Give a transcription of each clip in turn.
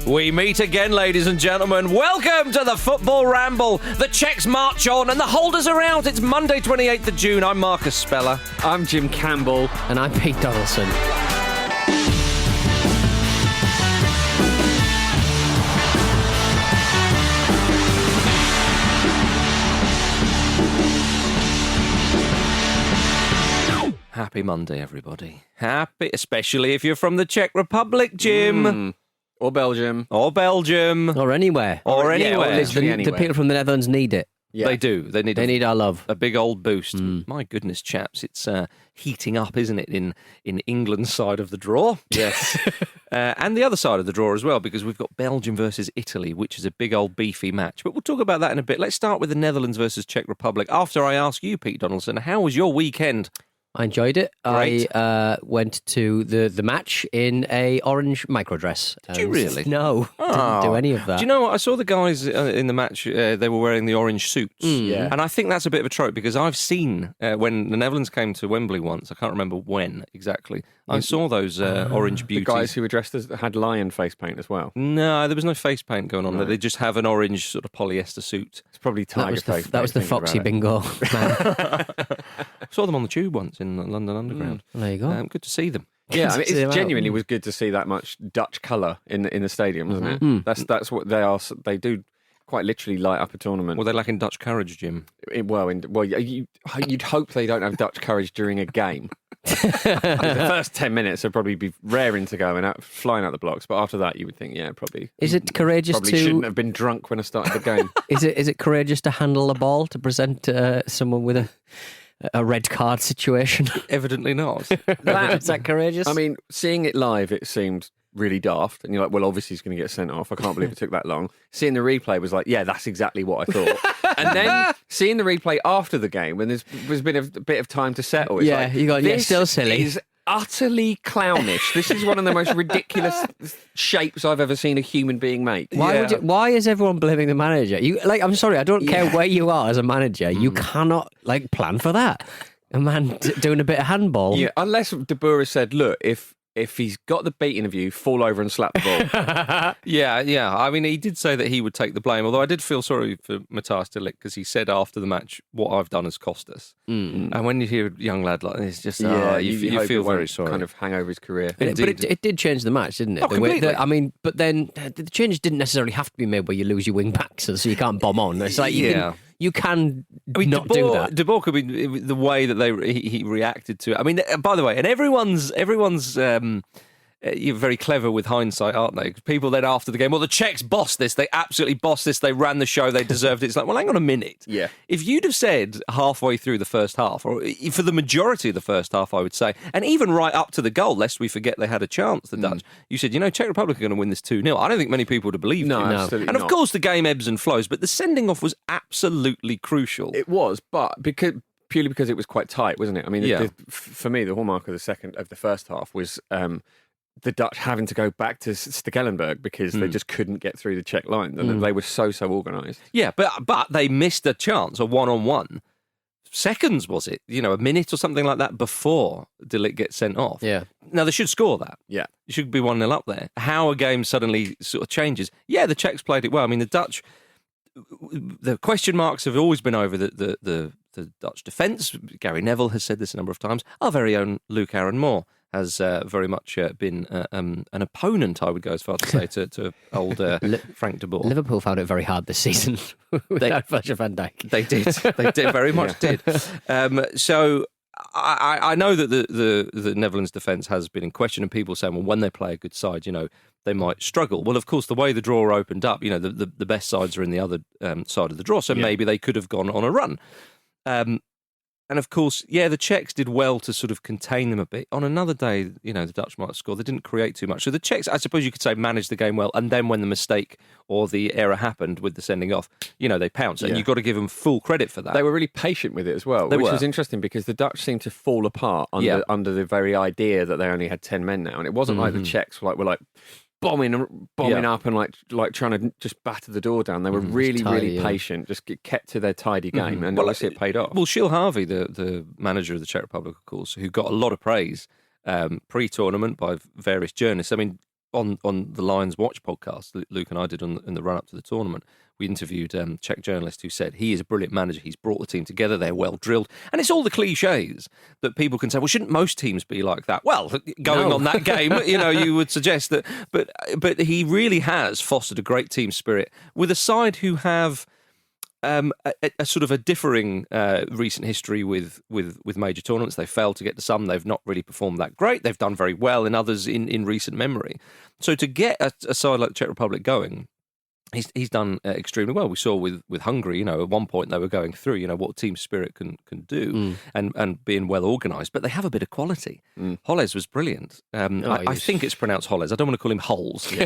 We meet again, ladies and gentlemen. Welcome to the Football Ramble. The Czechs march on and the holders are out. It's Monday, 28th of June. I'm Marcus Speller. I'm Jim Campbell. And I'm Pete Donaldson. Happy Monday, everybody. Happy, especially if you're from the Czech Republic, Jim. Or Belgium. Or Belgium. Or anywhere. Or anywhere. The people from the Netherlands need it. Yeah. They do. They need our love. A big old boost. My goodness, chaps, it's heating up, isn't it, in England's side of the draw? Yes. And the other side of the draw as well, because we've got Belgium versus Italy, which is a big old beefy match. But we'll talk about that in a bit. Let's start with the Netherlands versus Czech Republic. After I ask you, Pete Donaldson, how was your weekend? I enjoyed it. Great. I went to the match in a orange microdress. Did you really? No, didn't do any of that. Do you know what? I saw the guys in the match, they were wearing the orange suits. Yeah. And I think that's a bit of a trope because I've seen, when the Netherlands came to Wembley once, I can't remember when exactly, I saw those orange beauties. The guys who were dressed as had lion face paint as well. No, there was no face paint going on there. They just have an orange sort of polyester suit. It's probably tiger face paint. That was the Foxy Bingo man. Saw them on the tube once in London Underground. Well, there you go. Good to see them. Yeah, I mean, it genuinely was good to see that much Dutch colour in the stadium, wasn't it? That's what they are. They do quite literally light up a tournament. Well, they're lacking Dutch courage, Jim. You'd hope they don't have Dutch courage during a game. The first 10 minutes would probably be raring to go and flying out the blocks, but after that, you would think, probably. Is it courageous probably shouldn't have been drunk when I started the game. Is it courageous to handle a ball to present someone with a red card situation? Evidently not. Is that courageous? I mean, seeing it live, it seemed really daft. And you're like, well, obviously he's going to get sent off. I can't believe it took that long. Seeing the replay was like, yeah, that's exactly what I thought. And then seeing the replay after the game, when there's been a bit of time to settle, it's like, you got still silly. Is utterly clownish. This is one of the most ridiculous shapes I've ever seen a human being make. Why is everyone blaming the manager? I'm sorry, I don't care where you are as a manager. You cannot plan for that. A man doing a bit of handball. Yeah, unless De Boer has said, look, if he's got the beating of you, fall over and slap the ball. Yeah. I mean, he did say that he would take the blame, although I did feel sorry for Matthias de Ligt because he said after the match, what I've done has cost us. And when you hear a young lad like this, just you feel very sorry. Kind of hang over his career. But it did change the match, didn't it? Oh, completely. But then the changes didn't necessarily have to be made where you lose your wing backs, so you can't bomb on. It's like you can not do that. De Boer could be the way that he reacted to it. I mean, by the way, and everyone's you're very clever with hindsight, aren't they? People then after the game, well, the Czechs bossed this. They absolutely bossed this. They ran the show. They deserved it. It's like, well, hang on a minute. Yeah. If you'd have said halfway through the first half, or for the majority of the first half, I would say, and even right up to the goal, lest we forget they had a chance, the Dutch, you said, Czech Republic are going to win this 2-0. I don't think many people would have believed no, you. Absolutely and of course, the game ebbs and flows, but the sending off was absolutely crucial. It was, but purely because it was quite tight, wasn't it? I mean, for me, the hallmark of the first half was the Dutch having to go back to Stekelenburg because they just couldn't get through the Czech line. And they were so organised. Yeah, but they missed a chance, a one-on-one. Seconds, was it? A minute or something like that before De Ligt gets sent off. Yeah. Now, they should score that. Yeah. It should be 1-0 up there. How a game suddenly sort of changes. Yeah, the Czechs played it well. I mean, the Dutch, the question marks have always been over the Dutch defence. Gary Neville has said this a number of times. Our very own Luke Aaron Moore has very much been an opponent, I would go as far to say, to old Frank de Boer. Liverpool found it very hard this season without Virgil van Dijk. They did, very much did. So I know that the Netherlands defence has been in question, and people saying, well, when they play a good side, they might struggle. Well, of course, the way the draw opened up, the best sides are in the other side of the draw, so maybe they could have gone on a run. And of course, the Czechs did well to sort of contain them a bit. On another day, the Dutch might have scored. They didn't create too much. So the Czechs, I suppose you could say, managed the game well. And then when the mistake or the error happened with the sending off, they pounced. And you've got to give them full credit for that. They were really patient with it as well, which was interesting because the Dutch seemed to fall apart under the very idea that they only had 10 men now. And it wasn't like the Czechs were like bombing up and like trying to just batter the door down. They were really patient, just kept to their tidy game, and obviously it paid off. Well, Gilles Harvey, the manager of the Czech Republic, of course, who got a lot of praise pre-tournament by various journalists. I mean, on the Lions Watch podcast, Luke and I did in the run-up to the tournament, we interviewed a Czech journalist who said he is a brilliant manager. He's brought the team together. They're well drilled. And it's all the cliches that people can say, well, shouldn't most teams be like that? Well, going on that game, you would suggest that. But he really has fostered a great team spirit with a side who have a sort of a differing recent history with major tournaments. They failed to get to some. They've not really performed that great. They've done very well in others in recent memory. So to get a side like the Czech Republic going, he's done extremely well. We saw with Hungary, at one point they were going through, what team spirit can do and being well organised, but they have a bit of quality. Holles was brilliant. I think it's pronounced Holles. I don't want to call him Holes. He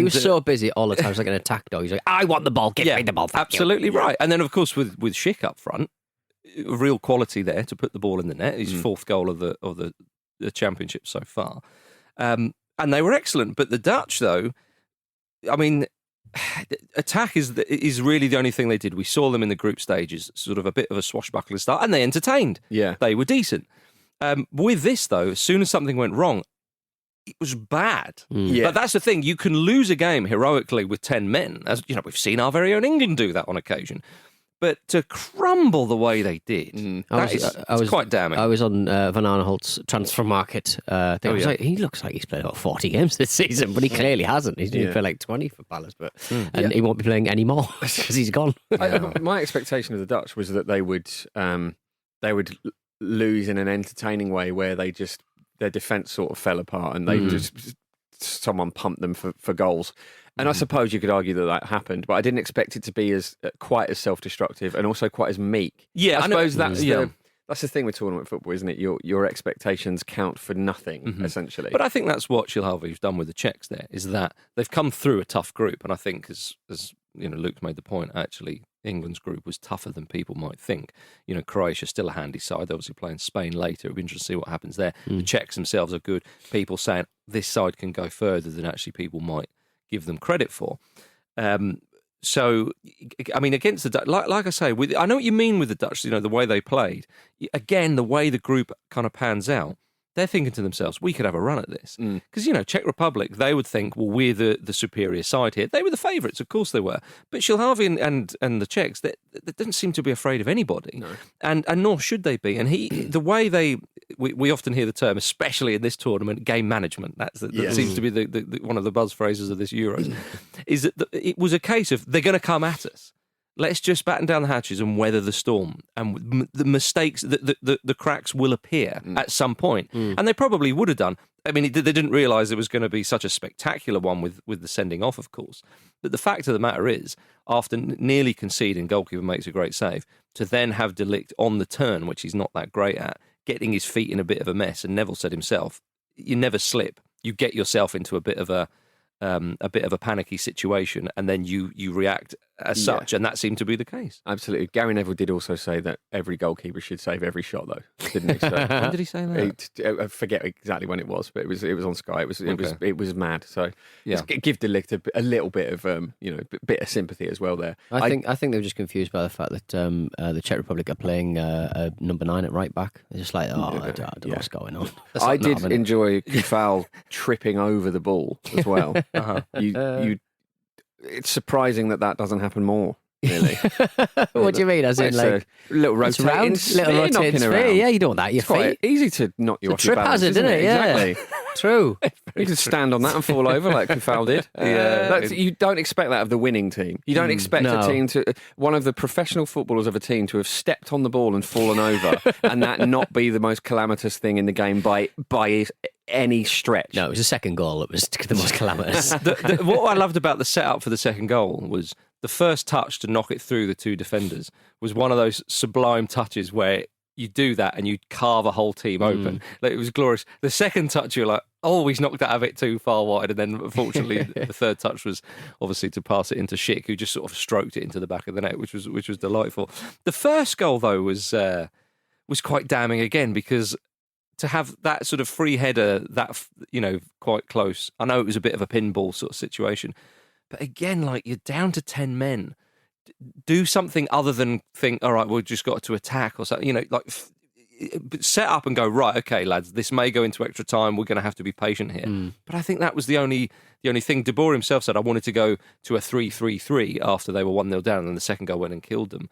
was so busy all the time. It's like an attack dog. He's like, I want the ball, give me the ball. Absolutely right. And then, of course, with Schick up front, real quality there to put the ball in the net. His fourth goal of the championship so far. And they were excellent. But the Dutch, though, I mean, attack is really the only thing they did. We saw them in the group stages, sort of a bit of a swashbuckling start, and they entertained. Yeah, they were decent. With this, though, as soon as something went wrong, it was bad. Yeah. But that's the thing. You can lose a game heroically with 10 men. As we've seen our very own England do that on occasion. But to crumble the way they did, I was quite damning. I was on Van Aanholt's transfer market thing. Like, he looks like he's played about 40 games this season, but he clearly hasn't. He's going to play like 20 for Palace, and he won't be playing any more because he's gone. My expectation of the Dutch was that they would lose in an entertaining way, where their defence sort of fell apart and they someone pumped them for goals. And I suppose you could argue that happened, but I didn't expect it to be quite as self-destructive and also quite as meek. Yeah, I suppose that's the thing with tournament football, isn't it? Your expectations count for nothing, essentially. But I think that's what Šilhavi's done with the Czechs there, is that they've come through a tough group. And I think, as Luke's made the point, actually, England's group was tougher than people might think. Croatia's still a handy side. They're obviously playing Spain later. It'll be interesting to see what happens there. The Czechs themselves are good. People saying this side can go further than actually people might give them credit for. So, I mean, against the Dutch, like I say, I know what you mean with the Dutch, the way they played. Again, the way the group kind of pans out, they're thinking to themselves, we could have a run at this. Because, Czech Republic, they would think, well, we're the superior side here. They were the favourites, of course they were. But Šilhavi and the Czechs, they didn't seem to be afraid of anybody. No. And nor should they be. And the way we often hear the term, especially in this tournament, game management, that seems to be the one of the buzz phrases of this Euros, is that it was a case of, they're going to come at us. Let's just batten down the hatches and weather the storm. And the mistakes, the cracks will appear at some point. And they probably would have done. I mean, they didn't realise it was going to be such a spectacular one with the sending off, of course. But the fact of the matter is, after nearly conceding, goalkeeper makes a great save, to then have De Ligt on the turn, which he's not that great at, getting his feet in a bit of a mess. And Neville said himself, you never slip. You get yourself into a bit of a panicky situation, and then you react as such, and that seemed to be the case. Absolutely. Gary Neville did also say that every goalkeeper should save every shot, though, didn't he? So, when did he say that? I forget exactly when it was, but it was on Sky. It was mad. So give De Ligt a little bit of bit of sympathy as well there. I think they were just confused by the fact that the Czech Republic are playing number 9 at right back. They're just like, I don't know what's going on. I did enjoy Kufal tripping over the ball as well. It's surprising that doesn't happen more. Really? What do you mean? As in, like, a little rotating sphere, knocking around. Yeah, you don't want that. Your it's quite easy to knock you off your balance, isn't it? Yeah. Exactly. True. You can stand on that and fall over like Kufal did. You don't expect that of the winning team. You don't expect a team one of the professional footballers of a team to have stepped on the ball and fallen over, and that not be the most calamitous thing in the game by any stretch. No, it was the second goal that was the most calamitous. What I loved about the setup for the second goal was the first touch to knock it through the two defenders was one of those sublime touches where you do that and you carve a whole team open. Like, it was glorious. The second touch, you're like, oh, he's knocked out of it too far wide. And then, unfortunately, the third touch was obviously to pass it into Schick, who just sort of stroked it into the back of the net, which was delightful. The first goal, though, was quite damning again, because to have that sort of free header, that, quite close. I know it was a bit of a pinball sort of situation, but again, like, you're down to 10 men. Do something other than think, all right, we've just got to attack or something. set up and go, right, okay, lads, this may go into extra time. We're going to have to be patient here. But I think that was the only thing. De Boer himself said, I wanted to go to a 3-3-3 after they were 1-0 down, and then the second goal went and killed them.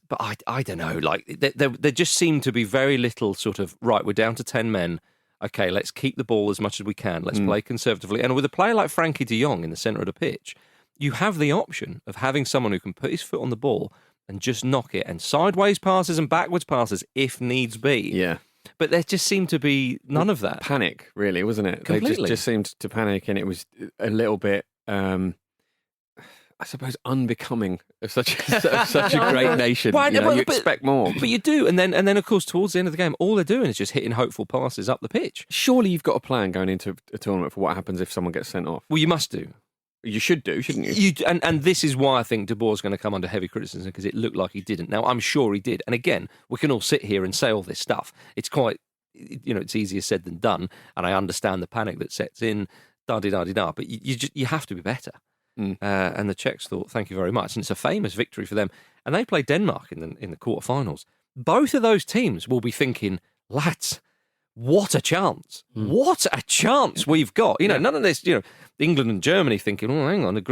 But I don't know. Like there just seemed to be very little sort of, right, we're down to 10 men. Okay, let's keep the ball as much as we can. Let's play conservatively. And with a player like Frankie de Jong in the centre of the pitch, you have the option of having someone who can put his foot on the ball and just knock it, and sideways passes and backwards passes if needs be. Yeah. But there just seemed to be none of that. Panic, really, wasn't it? Completely. They just seemed to panic, and it was a little bit, I suppose, unbecoming of such a great nation. Well, you expect more. But you do. And then, of course, towards the end of the game, all they're doing is just hitting hopeful passes up the pitch. Surely you've got a plan going into a tournament for what happens if someone gets sent off. Well, you must do. You should do, shouldn't you? And this is why I think De Boer's going to come under heavy criticism, because it looked like he didn't. Now, I'm sure he did. And again, we can all sit here and say all this stuff. It's quite, it's easier said than done. And I understand the panic that sets in, da-di-da-di-da. But you have to be better. And the Czechs thought, thank you very much. And it's a famous victory for them. And they play Denmark in the quarterfinals. Both of those teams will be thinking, lads, what a chance. What a chance we've got. None of this, England and Germany thinking, oh, hang on.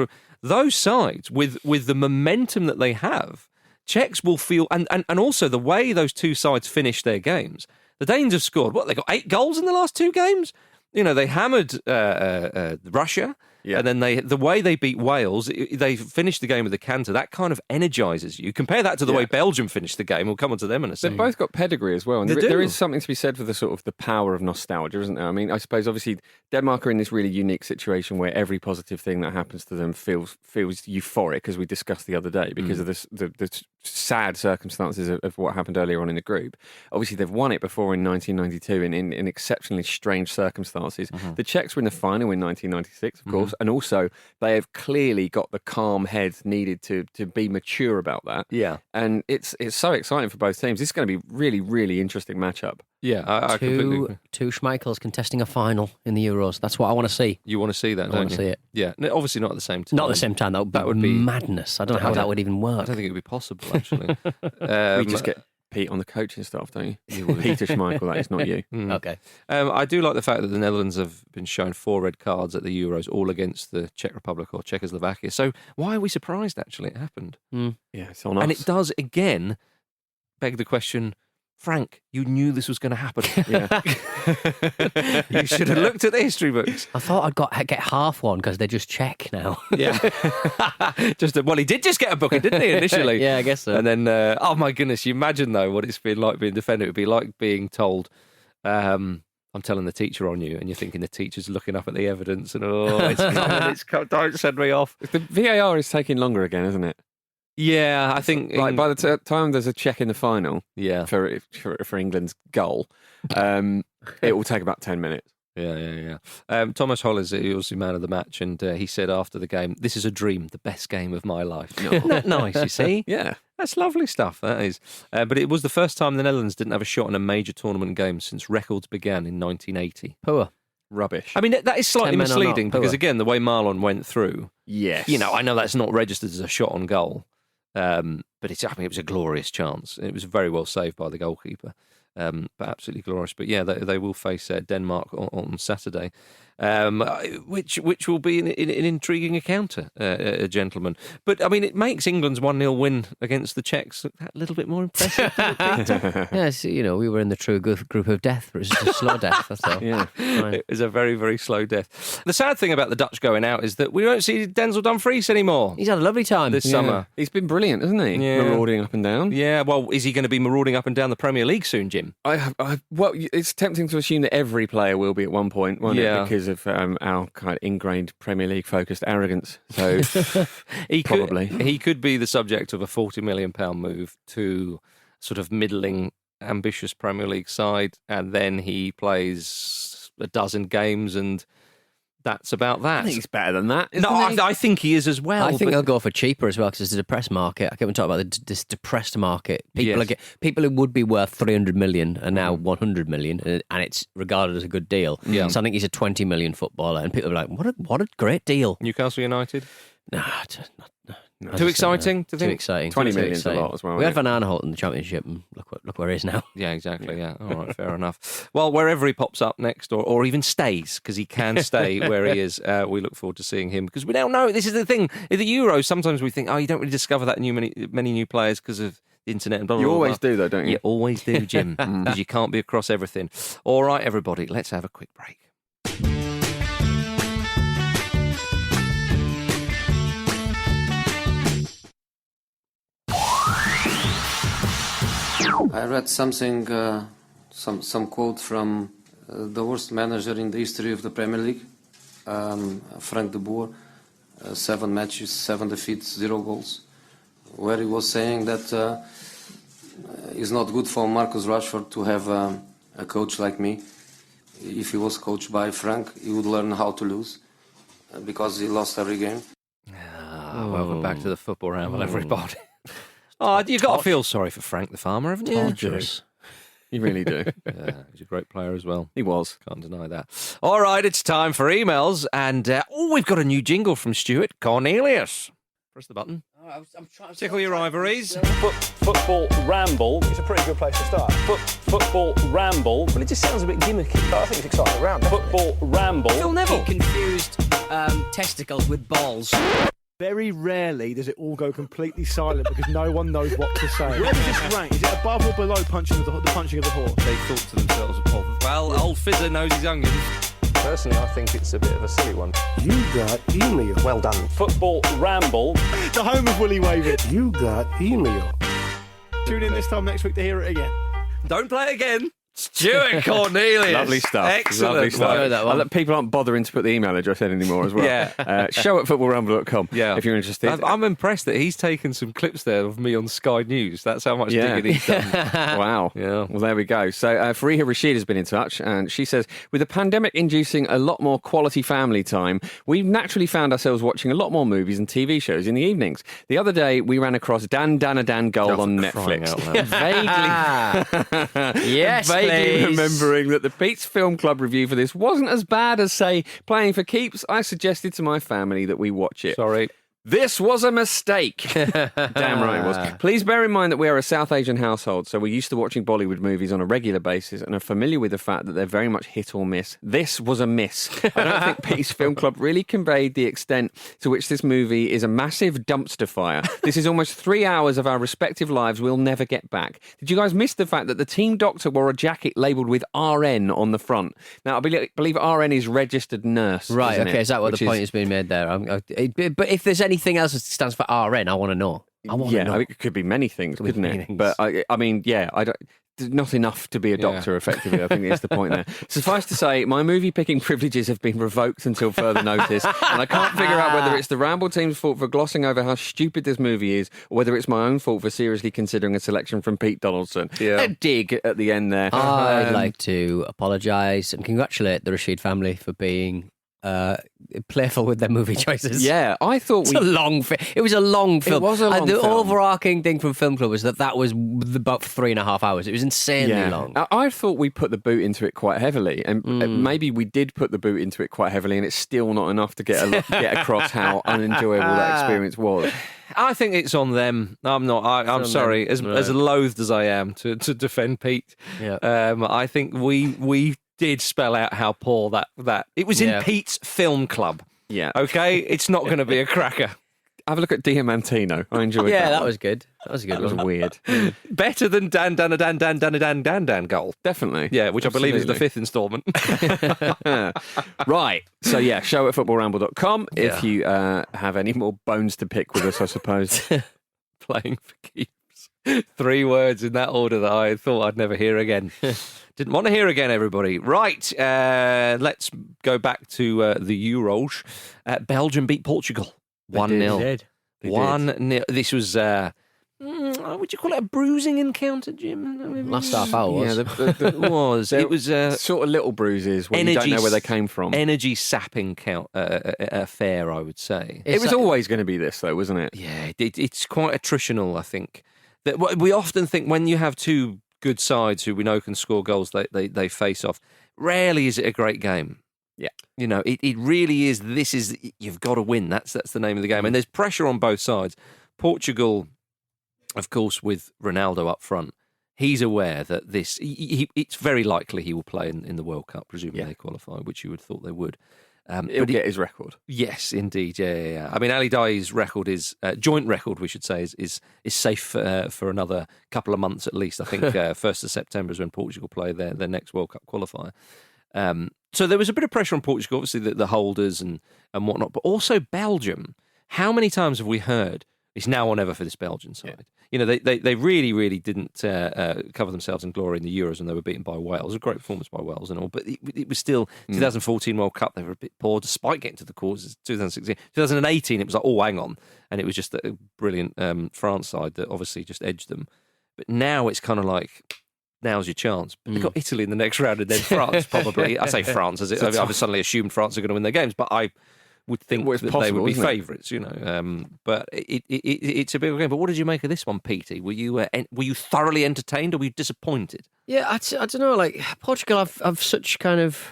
Those sides, with the momentum that they have, Czechs will feel, and also the way those two sides finish their games. The Danes have scored, they got 8 goals in the last 2 games? They hammered Russia. Yeah. And then the way they beat Wales, they finished the game with a canter. That kind of energises you. Compare that to the way Belgium finished the game. We'll come on to them in a second. They've both got pedigree as well. And there is something to be said for the sort of the power of nostalgia, isn't there? I mean, I suppose obviously Denmark are in this really unique situation where every positive thing that happens to them feels euphoric, as we discussed the other day, because of the sad circumstances of what happened earlier on in the group. Obviously, they've won it before in 1992 in exceptionally strange circumstances. The Czechs were in the final in 1996, of course. And also, they have clearly got the calm head needed to be mature about that. Yeah. And it's so exciting for both teams. This is going to be really, really interesting matchup. Yeah, I completely agree. 2 Schmeichels contesting a final in the Euros. That's what I want to see. You want to see that, don't you? I want to see it. Yeah, no, obviously not at the same time. Not at the same time. That would be madness. I don't know how that would even work. I don't think it would be possible, actually. We just get Pete on the coaching staff, don't you? Peter Schmeichel, that is not you. Okay. I do like the fact that the Netherlands have been shown 4 red cards at the Euros, all against the Czech Republic or Czechoslovakia. So why are we surprised, actually, it happened? Yeah, it's on us. And it does, again, beg the question, Frank, you knew this was going to happen. Yeah. You should have looked at the history books. I thought I'd get half one because they're just Czech now. Yeah. He did just get a booking, didn't he, initially? Yeah, I guess so. And then, oh my goodness, you imagine, though, what it's been like being defended. It would be like being told, I'm telling the teacher on you, and you're thinking the teacher's looking up at the evidence and, it's coming, don't send me off. The VAR is taking longer again, isn't it? Yeah, I think by the time there's a check in the final, for England's goal, it will take about 10 minutes. Yeah. Thomas Holl is obviously man of the match, and he said after the game, "This is a dream, the best game of my life." Isn't that nice? You see, yeah, that's lovely stuff. That is, but it was the first time the Netherlands didn't have a shot in a major tournament game since records began in 1980. Poor. Rubbish. I mean, that is slightly misleading because, again, the way Marlon went through. Yes. I know that's not registered as a shot on goal. But it was a glorious chance. It was very well saved by the goalkeeper, but absolutely glorious. But yeah, they will face Denmark on Saturday, which will be an intriguing encounter, gentlemen. But I mean, it makes England's 1-0 win against the Czechs a little bit more impressive. Yes, we were in the true group of death. It was just a slow death. That's all. Yeah, it was a very, very slow death. The sad thing about the Dutch going out is that we won't see Denzel Dumfries anymore. He's had a lovely time this summer. He's been brilliant, hasn't he? Yeah. Marauding up and down. Yeah. Well, is he going to be marauding up and down the Premier League soon, Jim? Well, it's tempting to assume that every player will be at one point, won't it? Because of our kind of ingrained Premier League focused arrogance. So he could be the subject of a £40 million move to sort of middling, ambitious Premier League side, and then he plays a dozen games and that's about that. I think he's better than that. I think he is as well. I think they'll go for cheaper as well because it's a depressed market. I keep on talking about this depressed market. People who would be worth 300 million are now 100 million, and it's regarded as a good deal. Yeah. So I think he's a 20 million footballer, and people are like, "What a great deal!" Newcastle United. Too exciting to think? Too exciting. 20 million's a lot as well. We had Van Aanholt in the Championship, and look where he is now. Yeah, exactly. Yeah. All right, fair enough. Well, wherever he pops up next, or even stays, because he can stay where he is, we look forward to seeing him. Because we now know, this is the thing, in the Euros, sometimes we think, you don't really discover that many new players because of the internet and blah, blah, You blah, always blah. do, though, don't you? You always do, Jim, because you can't be across everything. All right, everybody, let's have a quick break. I read something, some quote from the worst manager in the history of the Premier League, Frank de Boer, 7 matches, 7 defeats, 0 goals, where he was saying that it's not good for Marcus Rashford to have a coach like me. If he was coached by Frank, he would learn how to lose because he lost every game. Welcome back to the football ramble, everybody. You've got to feel sorry for Frank the Farmer, haven't you? Torturous. You really do. Yeah, he's a great player as well. He was. Can't deny that. All right, it's time for emails. And we've got a new jingle from Stuart Cornelius. Press the button. I'm trying to Tickle your ivories. Football ramble. It's a pretty good place to start. Football ramble. Well, it just sounds a bit gimmicky. But I think it's exciting around. Football ramble. Phil Neville. He confused testicles with balls. Very rarely does it all go completely silent because no one knows what to say. Where does this rank? Is it above or below the punching of the horse? They thought to themselves, well, old Fizzer knows his onions. Personally, I think it's a bit of a silly one. You got email. Well done. Football ramble. The home of Willy Waving. You got email. Tune in this time next week to hear it again. Don't play it again. Stuart Cornelius. Lovely stuff. Excellent. Lovely stuff. I know that one. People aren't bothering to put the email address in anymore as well. Yeah. Show@footballramble.com if you're interested. I'm impressed that he's taken some clips there of me on Sky News. That's how much digging he's done. Wow. Yeah. Well, there we go. So Fariha Rashid has been in touch, and she says, with the pandemic inducing a lot more quality family time, we've naturally found ourselves watching a lot more movies and TV shows in the evenings. The other day, we ran across Dan Gold on Netflix. Vaguely remembering that the Pete's Film Club review for this wasn't as bad as, say, Playing for Keeps. I suggested to my family that we watch it. Sorry. This was a mistake. Damn right it was. Please bear in mind that we are a South Asian household, so we're used to watching Bollywood movies on a regular basis and are familiar with the fact that they're very much hit or miss. This was a miss. I don't think Peace Film Club really conveyed the extent to which this movie is a massive dumpster fire. This is almost 3 hours of our respective lives we'll never get back. Did you guys miss the fact that the team doctor wore a jacket labelled with RN on the front? Now, I believe RN is registered nurse. Right, isn't okay, it? is that what the point is being made there? But if there's anything else that stands for RN, I want to know. I want to know. I mean, it could be many things, couldn't many it? things. But I mean, I don't. Not enough to be a doctor, effectively. I think that's the point there. Suffice to say, my movie-picking privileges have been revoked until further notice, and I can't figure out whether it's the Ramble team's fault for glossing over how stupid this movie is, or whether it's my own fault for seriously considering a selection from Pete Donaldson. Yeah. A dig at the end there. I'd like to apologise and congratulate the Rashid family for being playful with their movie choices. Yeah, I thought it was a long film. It was a long and the film. overarching thing from Film Club was that was about 3.5 hours. It was insanely long. I thought we put the boot into it quite heavily, and maybe we did put the boot into it quite heavily, and it's still not enough to get across how unenjoyable that experience was. I think it's on them. I'm not. I'm sorry. As loathed as I am to defend Pete, I think we did spell out how poor that it was in Pete's Film Club. Yeah. Okay, it's not going to be a cracker. Have a look at Diamantino. I enjoyed that. Yeah, that one. was good. That was a good That was one. weird. Better than Dan Goal. Definitely. Yeah, which I believe is the 5th instalment. Right. So yeah, show@footballramble.com if you have any more bones to pick with us, I suppose. Playing for keeps. 3 words in that order that I thought I'd never hear again. Didn't want to hear again, everybody. Right, let's go back to the Euros. Belgium beat Portugal 1-0. 1-0. This was, would you call it a bruising encounter, Jim? Last half hour was. Yeah, It was. It was sort of little bruises where you don't know where they came from. Energy sapping affair, I would say. It was always going to be this, though, wasn't it? Yeah, it's quite attritional, I think. We often think when you have two good sides who we know can score goals, they face off. Rarely is it a great game. Yeah. You know, it really is. You've got to win. That's the name of the game. And there's pressure on both sides. Portugal, of course, with Ronaldo up front, he's aware that it's very likely he will play in the World Cup, presumably they qualify, which you would have thought they would. He'll get his record. Yes, indeed. Yeah. I mean, Ali Daei's record is joint record, we should say, is safe for another couple of months at least. I think 1st of September is when Portugal play their next World Cup qualifier. So there was a bit of pressure on Portugal, obviously the holders and whatnot, but also Belgium. How many times have we heard it's now or never for this Belgian side? Yeah. You know, they really, really didn't cover themselves in glory in the Euros when they were beaten by Wales. It was a great performance by Wales and all, but it was still 2014 World Cup. They were a bit poor despite getting to the quarters. 2016, 2018, it was like, oh, hang on, and it was just a brilliant France side that obviously just edged them. But now it's kind of like, now's your chance. But they've got Italy in the next round and then France, probably. I say France, as I've suddenly assumed France are going to win their games, but I would think that they would be favourites, you know. But it's a big game. But what did you make of this one, Petey? Were you thoroughly entertained or were you disappointed? Yeah, I don't know. Like Portugal, I've such kind of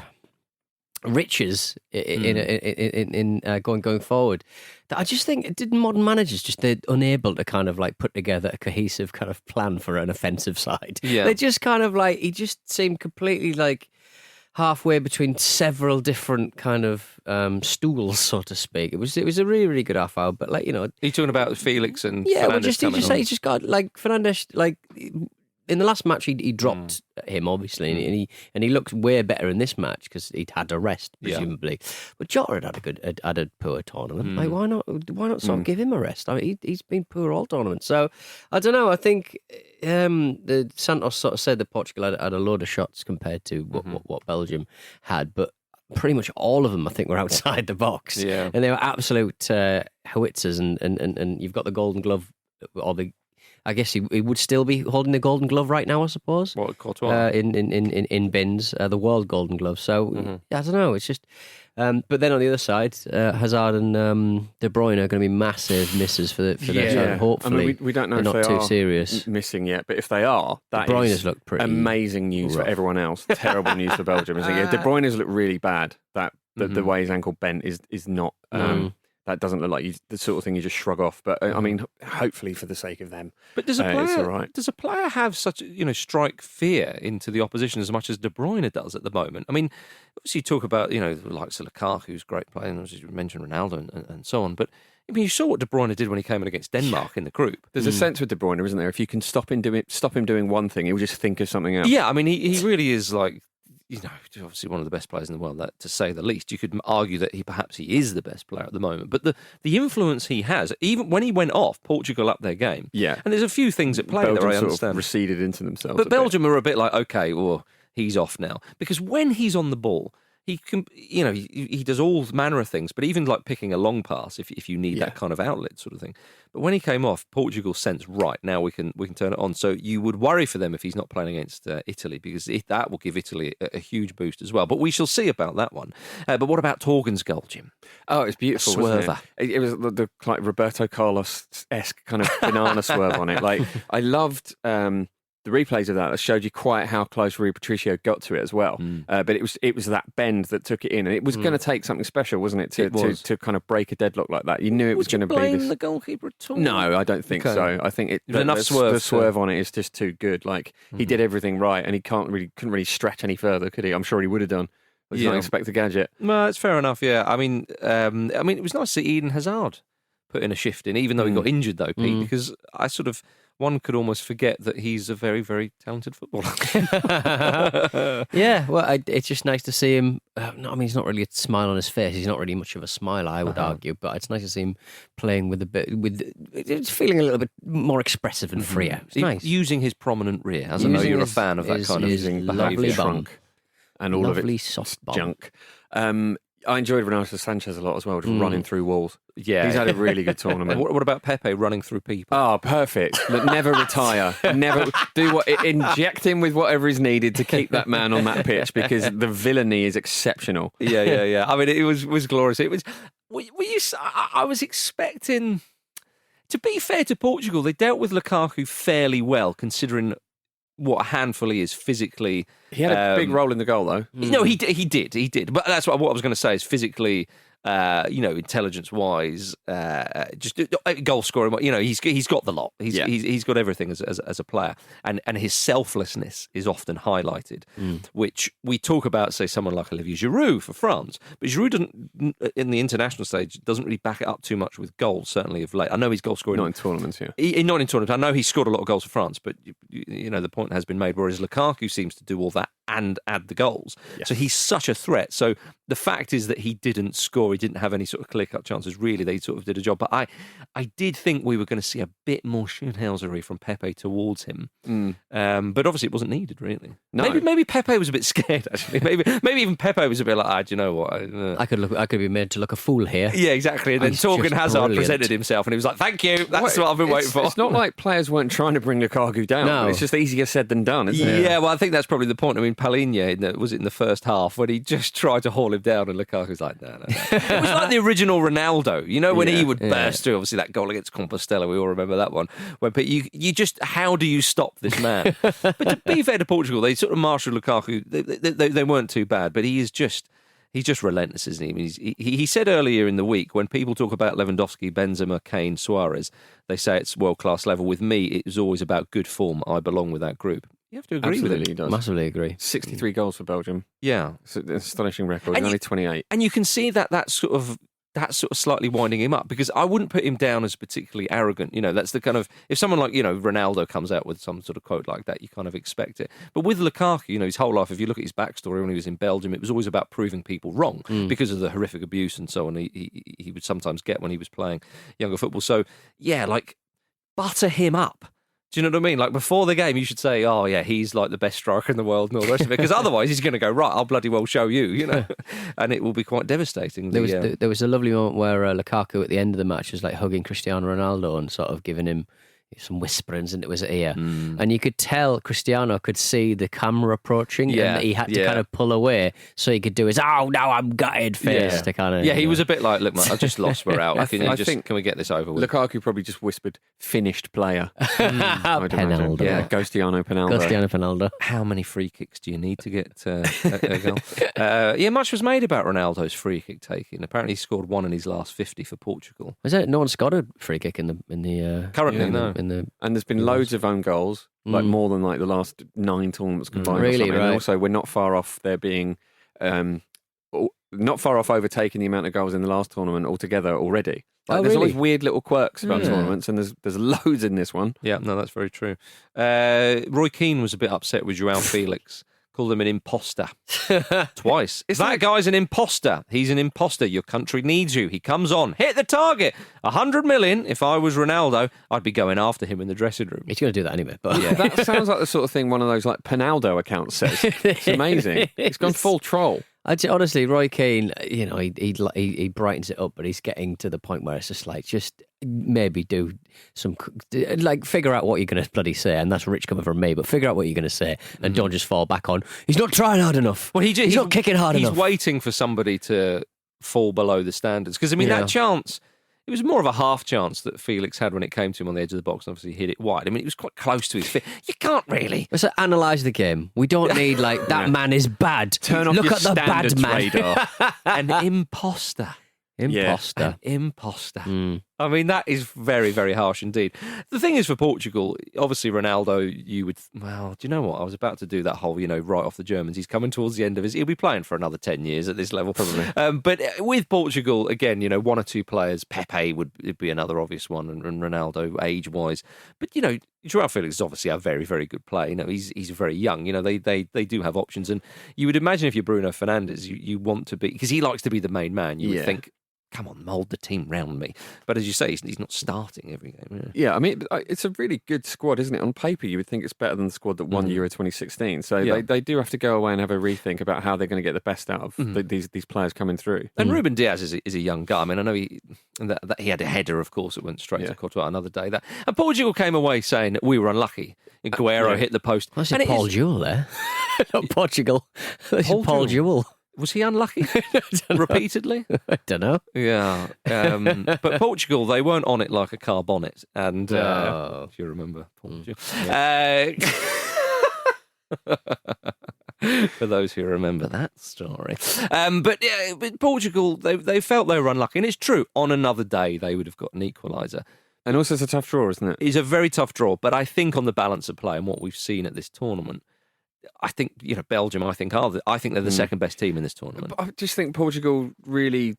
riches in going forward that I just think did modern managers they're unable to kind of like put together a cohesive kind of plan for an offensive side. Yeah, they just kind of like he just seemed completely like halfway between several different kind of stools, so to speak. It was a really, really good half hour, but like, you know, are you talking about Felix and yeah, Fernandes he just got like Fernandes like. In the last match, he dropped him, obviously, and he looked way better in this match because he'd had a rest, presumably. Yeah. But Jota had a poor tournament. Like, why not sort of give him a rest? I mean, he's been poor all tournament. So I don't know. I think the Santos sort of said that Portugal had a load of shots compared to what Belgium had, but pretty much all of them, I think, were outside the box. Yeah, and they were absolute howitzers. And you've got the Golden Glove or the. I guess he would still be holding the Golden Glove right now, I suppose. What, Courtois? In bins, the World Golden Glove. So, I don't know, it's just... but then on the other side, Hazard and De Bruyne are going to be massive misses for their side. Hopefully, I mean, we don't know if not they too are serious. Missing yet, but if they are, that De Bruyne's is looked pretty amazing news rough. For everyone else. Terrible news for Belgium. De Bruyne's look really bad. The way his ankle bent is not... That doesn't look like the sort of thing you just shrug off. But I mean, hopefully for the sake of them, but does a player, it's all right. Does a player have such strike fear into the opposition as much as De Bruyne does at the moment? I mean, obviously you talk about like Lukaku, who's a great player, and obviously you mentioned Ronaldo and so on. But I mean, you saw what De Bruyne did when he came in against Denmark in the group. There's a sense with De Bruyne, isn't there? If you can stop him doing one thing, he'll just think of something else. Yeah, I mean, he really is like. Obviously one of the best players in the world, that to say the least. You could argue that perhaps he is the best player at the moment. But the influence he has, even when he went off, Portugal upped their game. Yeah. And there's a few things at play Belgium there, I sort understand. Of receded into themselves. But Belgium are a bit like, okay, well, he's off now. Because when he's on the ball, he can, he does all manner of things, but even like picking a long pass if you need that kind of outlet sort of thing. But when he came off, Portugal sensed, right, now we can turn it on. So you would worry for them if he's not playing against Italy, because that will give Italy a huge boost as well. But we shall see about that one. But what about Torgan's goal, Jim? Oh, it's beautiful. Swerver. It was the like Roberto Carlos-esque kind of banana swerve on it. Like I loved. The replays of that showed you quite how close Rui Patricio got to it as well. But it was that bend that took it in, and it was going to take something special, wasn't it, to kind of break a deadlock like that? You knew it was going to be. Blame the goalkeeper at all? No, I don't think so. I think the swerve on it is just too good. Like he did everything right, and he couldn't really stretch any further, could he? I'm sure he would have done. You don't expect a gadget. Well, it's fair enough. Yeah, I mean, it was nice to see Eden Hazard put in a shift in, even though he got injured though, Pete, because one could almost forget that he's a very, very talented footballer. Yeah, well, it's just nice to see him. He's not really a smile on his face. He's not really much of a smiler, I would argue. But it's nice to see him playing with it's feeling a little bit more expressive and freer. It's nice using his prominent rear. As I know you're a fan of that kind of using lovely trunk and all lovely of it soft bomb. junk. I enjoyed Renato Sanchez a lot as well, just running through walls. Yeah, he's had a really good tournament. What about Pepe running through people? Oh, perfect. Look, never retire. Never inject him with whatever is needed to keep that man on that pitch, because the villainy is exceptional. Yeah. I mean, it was glorious. It was. I was expecting. To be fair to Portugal, they dealt with Lukaku fairly well, considering what a handful he is physically. He had a big role in the goal, though. No, he did. But that's what I was going to say is physically, intelligence-wise, just goal scoring. He's got the lot. He's got everything as a player, and his selflessness is often highlighted, which we talk about. Say someone like Olivier Giroud for France, but Giroud doesn't in the international stage doesn't really back it up too much with goals. Certainly of late, I know he's goal scoring not in tournaments. Not in tournaments. I know he scored a lot of goals for France, but the point has been made. Whereas Lukaku seems to do all that and add the goals. Yes. So he's such a threat. So the fact is that he didn't score. He didn't have any sort of clear-cut chances. Really, they sort of did a job. But I did think we were going to see a bit more Schönhausery from Pepe towards him. But obviously it wasn't needed, really. No. Maybe Pepe was a bit scared, actually. Maybe even Pepe was a bit like, do you know what? I could be made to look a fool here. Yeah, exactly. And then Torgan Hazard presented himself and he was like, thank you. That's what I've been waiting for. It's not like players weren't trying to bring Lukaku down. No. It's just easier said than done, isn't it? Yeah, well, I think that's probably the point. I mean, Palhinha, was it in the first half when he just tried to haul him down and Lukaku's like, no. It was like the original Ronaldo, when he would burst through, obviously that goal against Compostela, we all remember that one. When you just, how do you stop this man? But to be fair to Portugal, they sort of marshaled Lukaku. They weren't too bad, but he's just relentless, isn't he? He said earlier in the week, when people talk about Lewandowski, Benzema, Kane, Suarez, they say it's world-class level. With me, it was always about good form. I belong with that group. You have to agree with it. He does. Massively agree. 63 goals for Belgium. Yeah. It's an astonishing record. He's only 28. And you can see that sort of slightly winding him up, because I wouldn't put him down as particularly arrogant. That's the kind of, if someone like, Ronaldo comes out with some sort of quote like that, you kind of expect it. But with Lukaku, his whole life, if you look at his backstory when he was in Belgium, it was always about proving people wrong because of the horrific abuse and so on he would sometimes get when he was playing younger football. So, yeah, butter him up. Do you know what I mean? Before the game, you should say, oh, yeah, he's the best striker in the world and all the rest of it. Because otherwise, he's going to go, right, I'll bloody well show you, and it will be quite devastating. There was a lovely moment where Lukaku at the end of the match was hugging Cristiano Ronaldo and sort of giving him some whisperings into his ear. And you could tell Cristiano could see the camera approaching and that he had to kind of pull away so he could do his, oh, no, I'm gutted face to kind of... Yeah, he was a bit like, look, mate, I've just lost, we're out. Can we get this over with? Lukaku probably just whispered, finished player. Penaldo. Yeah, Ghostiano Penaldo. How many free kicks do you need to get a goal? Much was made about Ronaldo's free kick taking. Apparently he scored one in his last 50 for Portugal. Was it? No one scored a free kick in the currently, no. And there's been loads of own goals, more than the last 9 tournaments combined. Really, or right. And also, we're not far off there being, not far off overtaking the amount of goals in the last tournament altogether already. There's always weird little quirks about tournaments, and there's loads in this one. Yeah, no, that's very true. Roy Keane was a bit upset with João Felix. Called him an imposter twice. That guy's an imposter. He's an imposter. Your country needs you. He comes on. Hit the target. 100 million. If I was Ronaldo, I'd be going after him in the dressing room. He's going to do that anyway. But that sounds like the sort of thing one of those Penaldo accounts says. It's amazing. He's gone full troll. Honestly, Roy Keane, he brightens it up, but he's getting to the point where it's just maybe do some, figure out what you're going to bloody say, and that's rich coming from me, but figure out what you're going to say, and don't just fall back on, he's not trying hard enough. Well, he's not kicking hard enough. He's waiting for somebody to fall below the standards. Because, that chance, it was more of a half chance that Felix had when it came to him on the edge of the box, and obviously hit it wide. It was quite close to his feet. You can't really. Let's analyse the game. We don't need, that man is bad. Turn off Look your at the bad man. radar. An imposter. An imposter. That is very, very harsh indeed. The thing is, for Portugal, obviously Ronaldo, do you know what? I was about to do that whole, right off the Germans. He's coming towards the end of he'll be playing for another 10 years at this level. Probably. But with Portugal, again, one or two players, Pepe would be another obvious one, and Ronaldo age-wise. But, João Felix is obviously a very, very good player. He's very young. They do have options. And you would imagine if you're Bruno Fernandes, you want to be, because he likes to be the main man. You would think, come on, mould the team round me. But as you say, he's not starting every game. Yeah, it's a really good squad, isn't it? On paper, you would think it's better than the squad that won Euro 2016. So they do have to go away and have a rethink about how they're going to get the best out of these players coming through. And Ruben Diaz is a young guy. I know he had a header, of course, that went straight to Courtois another day. And Portugal came away saying that we were unlucky. Guerrero hit the post. I said Paul Jewell there. Not Portugal. Paul Jewell. Was he unlucky repeatedly? I don't know. Yeah. But Portugal, they weren't on it like a car bonnet. And if you remember Portugal. For those who remember that story. But Portugal, they felt they were unlucky. And it's true, on another day, they would have got an equaliser. And also it's a tough draw, isn't it? It's a very tough draw. But I think on the balance of play and what we've seen at this tournament, I think, Belgium, I think they're the second best team in this tournament. But I just think Portugal really...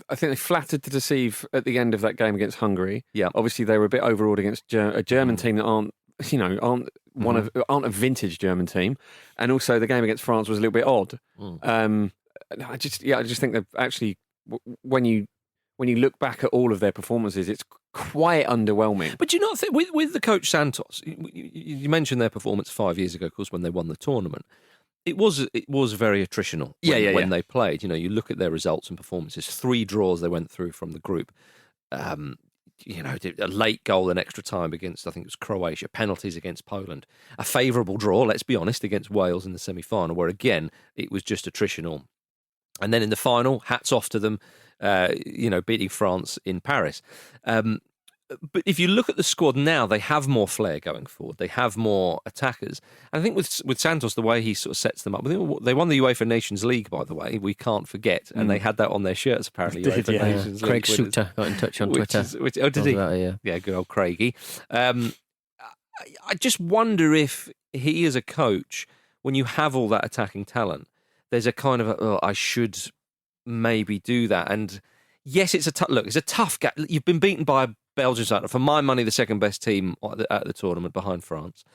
I think they flattered to deceive at the end of that game against Hungary. Yeah. Obviously, they were a bit overawed against a German team that aren't a vintage German team, and also the game against France was a little bit odd. I just think that actually when you look back at all of their performances, it's quite underwhelming. But do you not think with the coach Santos, you mentioned their performance 5 years ago, of course, when they won the tournament. It was very attritional when they played. You look at their results and performances. 3 draws they went through from the group. A late goal in extra time against, I think it was Croatia, penalties against Poland. A favourable draw, let's be honest, against Wales in the semi-final, where again, it was just attritional. And then in the final, hats off to them, beating France in Paris. But if you look at the squad now, they have more flair going forward. They have more attackers. And I think with Santos, the way he sort of sets them up, they won the UEFA Nations League, by the way, we can't forget. And they had that on their shirts, apparently. UEFA Nations Craig League Suter got in touch on Twitter. Did he? Yeah, good old Craigie. I just wonder if he, as a coach, when you have all that attacking talent, there's a kind of, I should maybe do that. And yes, it's a tough game. You've been beaten by a Belgian side, for my money, the second best team at the tournament behind France.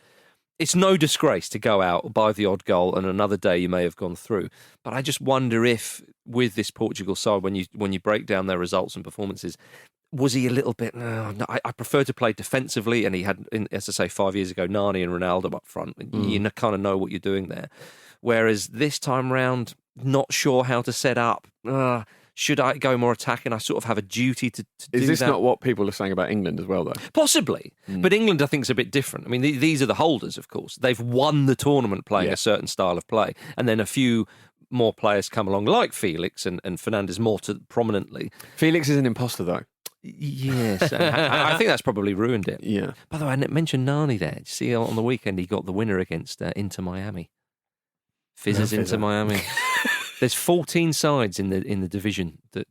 It's no disgrace to go out, buy the odd goal, and another day you may have gone through. But I just wonder if, with this Portugal side, when you break down their results and performances, was he a little bit? No, I prefer to play defensively, and he had, as I say, 5 years ago, Nani and Ronaldo up front. You kind of know what you're doing there. Whereas this time round, not sure how to set up. Should I go more attacking? I sort of have a duty to do that. Is this not what people are saying about England as well, though? Possibly. But England, I think, is a bit different. I mean, these are the holders, of course. They've won the tournament playing a certain style of play. And then a few more players come along, like Felix and Fernandes more prominently. Felix is an imposter, though. Yes. I think that's probably ruined it. Yeah. By the way, I mentioned Nani there. Did you see on the weekend he got the winner against Inter Miami? Fizzes Inter Miami. There's 14 sides in the division that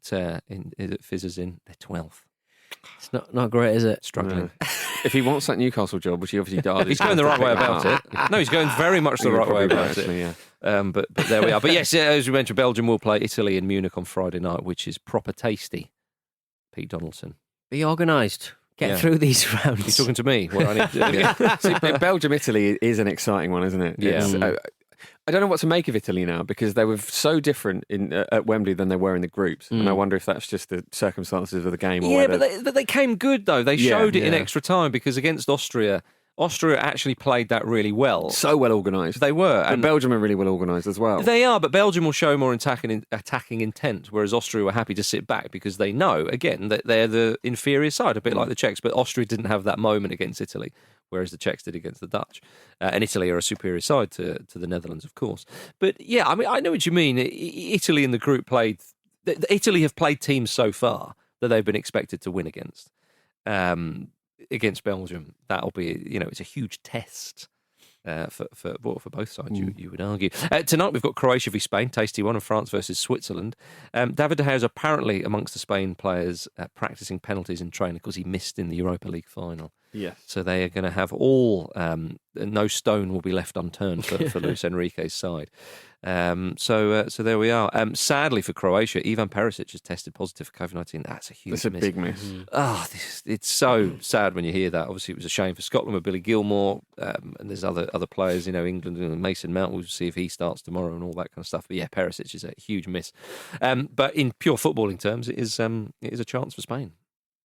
Fizzes in. They're 12th. It's not great, is it? Struggling. No. If he wants that Newcastle job, which he obviously does, he's going the right way about it. No, he's going very much the right way about it. Yeah. But there we are. But yes, as we mentioned, Belgium will play Italy in Munich on Friday night, which is proper tasty. Pete Donaldson. Be organised. Get through these rounds. You're talking to me. What I need to do. See, Belgium-Italy is an exciting one, isn't it? Yeah. I don't know what to make of Italy now, because they were so different at Wembley than they were in the groups. And I wonder if that's just the circumstances of the game. Or but they came good, though. They showed it in extra time, because against Austria actually played that really well. So well organised. They were. And Belgium are really well organised as well. They are, but Belgium will show more attacking intent, whereas Austria were happy to sit back because they know, again, that they're the inferior side, a bit like the Czechs. But Austria didn't have that moment against Italy, whereas the Czechs did against the Dutch. And Italy are a superior side to the Netherlands, of course. But yeah, I mean, I know what you mean. Italy in the group Italy have played teams so far that they've been expected to win against. Against Belgium, that'll be, it's a huge test for both sides, you would argue. Tonight we've got Croatia v Spain, tasty one, and France versus Switzerland. David De Gea is apparently amongst the Spain players practising penalties in training because he missed in the Europa League final. Yes. So they are going to have no stone will be left unturned for Luis Enrique's side. So there we are. Sadly for Croatia, Ivan Perisic has tested positive for COVID-19. That's a huge miss. That's a big miss. It's so sad when you hear that. Obviously, it was a shame for Scotland with Billy Gilmore, and there's other players, England and Mason Mount. We'll see if he starts tomorrow and all that kind of stuff. But yeah, Perisic is a huge miss. But in pure footballing terms, it is a chance for Spain.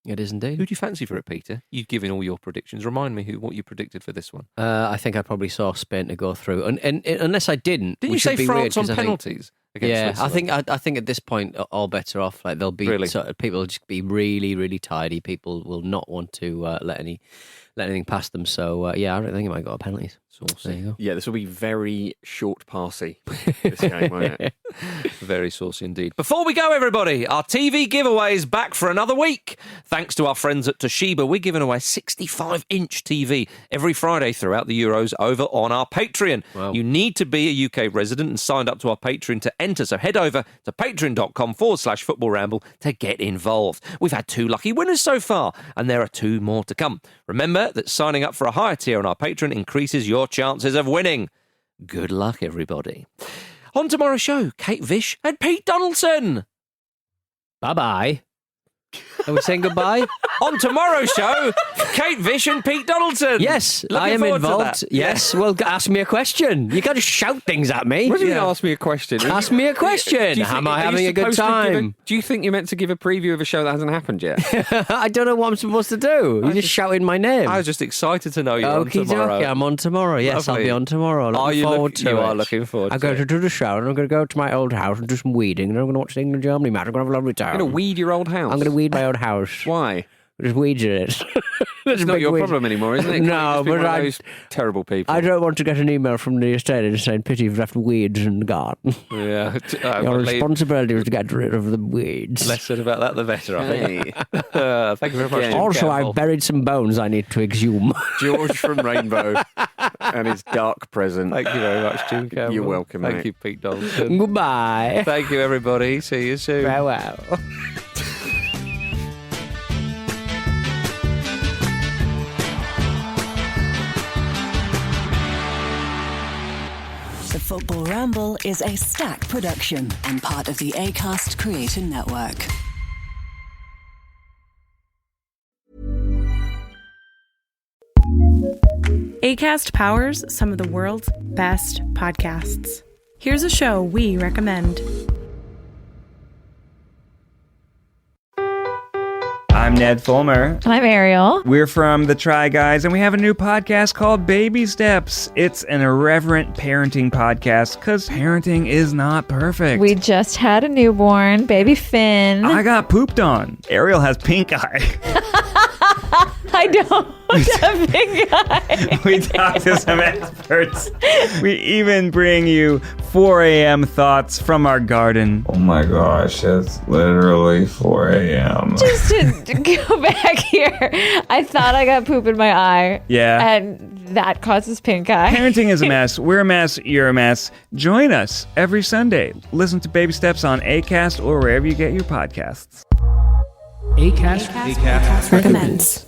It is indeed. Who do you fancy for it, Peter? You've given all your predictions. Remind me what you predicted for this one. I think I probably saw Spain to go through, and unless I didn't. Didn't you say France on penalties? I think at this point all bets are off. Like they'll be people will just be really, really tidy. People will not want to let let anything past them. So, I don't think it might go to penalties. There you go. Yeah, this will be very short passy, this game, won't it? Very saucy indeed. Before we go, everybody, our TV giveaway is back for another week. Thanks to our friends at Toshiba, we're giving away a 65-inch TV every Friday throughout the Euros over on our Patreon. Wow. You need to be a UK resident and signed up to our Patreon to enter. So head over to patreon.com/Football Ramble to get involved. We've had 2 lucky winners so far, and there are 2 more to come. Remember that signing up for a higher tier on our Patreon increases your chances of winning. Good luck, everybody. On tomorrow's show, Kate Vish and Pete Donaldson. Bye-bye. Are we saying goodbye? On tomorrow's show, Kate Vish and Pete Donaldson. Yes, Looking I am forward to involved. that. Yes, well, ask me a question. You got to shout things at me. What do you mean ask me a question? Ask me a question. Am I having a good time? Do you think you're meant to give a preview of a show that hasn't happened yet? I don't know what I'm supposed to do. You're just shouting my name. I was just excited to know you're on tomorrow. Okay, I'm on tomorrow. Yes, Lovely. I'll be on tomorrow. Looking forward to it. You are looking forward to I'm going to do the show, and I'm going to go to my old house and do some weeding, and I'm going to watch the England-Germany match. I'm going to have a lovely time. You're going to weed your old house? I'm going to weed my old house. Why? There's weeds in it. It's not your problem anymore, isn't it? No, but those terrible people. I don't want to get an email from the estate agent saying, pity you've left weeds in the garden. Yeah. Your responsibility is to get rid of the weeds. Less said about that, the better, I think. Thank you very much. Also, I've buried some bones I need to exhume. George from Rainbow and his dark present. Thank you very much, Jim Campbell. You're welcome, Thank mate. you, Pete Donaldson. Goodbye. Thank you, everybody. See you soon. Farewell. The Football Ramble is a Stack production and part of the Acast Creator Network. Acast powers some of the world's best podcasts. Here's a show we recommend. I'm Ned Fulmer. I'm Ariel. We're from The Try Guys, and we have a new podcast called Baby Steps. It's an irreverent parenting podcast because parenting is not perfect. We just had a newborn, baby Finn. I got pooped on. Ariel has pink eye. I don't have pink eye. We talk to some experts. We even bring you 4 a.m. thoughts from our garden. Oh my gosh, it's literally 4 a.m. Just to go back here, I thought I got poop in my eye. Yeah. And that causes pink eye. Parenting is a mess. We're a mess. You're a mess. Join us every Sunday. Listen to Baby Steps on Acast or wherever you get your podcasts. Acast recommends.